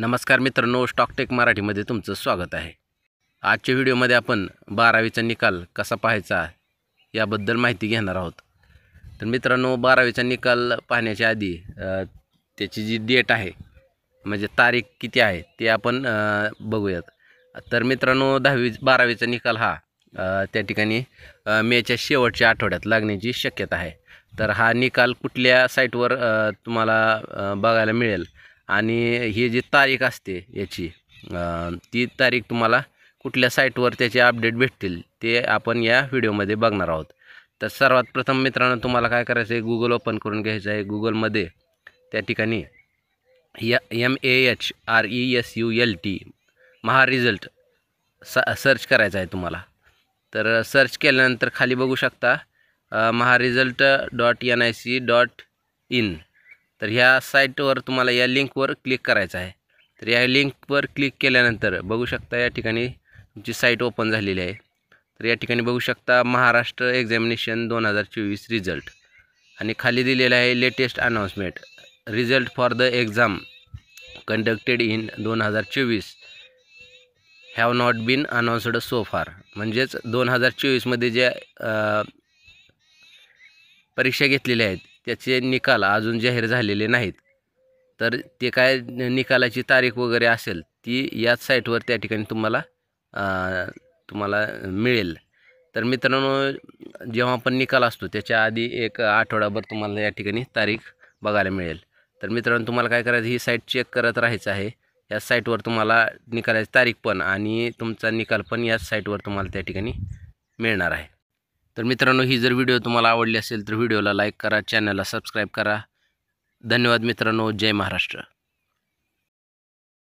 नमस्कार मित्रांनो, स्टॉकटेक मराठीमध्ये तुमचं स्वागत आहे। आजच्या व्हिडिओमध्ये आपण 12वीचा निकाल कसा पाहायचा याबद्दल माहिती घेणार आहोत। तर मित्रांनो, 12वीचा निकाल पाहण्याच्या आधी त्याची जी डेट आहे म्हणजे तारीख किती आहे ते आपण बघूयात। तर मित्रांनो, 12वीचा निकाल हा त्या ठिकाणी मेच्या शेवटच्या आठवड्यात लागण्याची शक्यता आहे। तर हा निकाल कुठल्या साईटवर तुम्हाला बघायला मिळेल आणि ही जी तारीख असते याची ती तारीख तुम्हाला कुठल्या साईटवर त्याचे अपडेट भेटतील ते आपण या व्हिडिओमध्ये बघणार आहोत। तर सर्वात प्रथम मित्रांनो, तुम्हाला काय करायचं आहे, गूगल ओपन करून घ्यायचं आहे। गूगलमध्ये त्या ठिकाणी MAHRESULT महा रिझल्ट सर्च करायचा आहे तुम्हाला। तर सर्च केल्यानंतर खाली बघू शकता maharesult.nic.in। तर ह्या साईटवर तुम्हाला या लिंकवर क्लिक करायचं आहे। तर या लिंकवर क्लिक केल्यानंतर बघू शकता या ठिकाणी तुमची साईट ओपन झालेली आहे। तर या ठिकाणी बघू शकता महाराष्ट्र एक्झामिनेशन 2024 रिझल्ट आणि खाली दिलेलं आहे latest announcement result for the exam conducted in 2024 have not been announced so far. म्हणजेच 2024मध्ये जे परीक्षा घेतलेल्या आहेत त्याचे निकाल अजून जाहीर झालेले नाहीत। तर ते काय निकालाची तारीख वगैरे असेल ती याच साईटवर त्या ठिकाणी तुम्हाला मिळेल। तर मित्रांनो, जेव्हा पण निकाल असतो त्याच्या आधी एक आठवडाभर तुम्हाला या ठिकाणी तारीख बघायला मिळेल। तर मित्रांनो, तुम्हाला काय करायचं, ही साईट चेक करत राहायचं आहे। या साईटवर तुम्हाला निकालाची तारीख पण आणि तुमचा निकाल पण याच साईटवर तुम्हाला त्या ठिकाणी मिळणार आहे। तर मित्रांनो, ही जर व्हिडिओ तुम्हाला आवडली असेल तर व्हिडिओला लाईक करा, चॅनलला सबस्क्राईब करा। धन्यवाद मित्रांनो, जय महाराष्ट्र।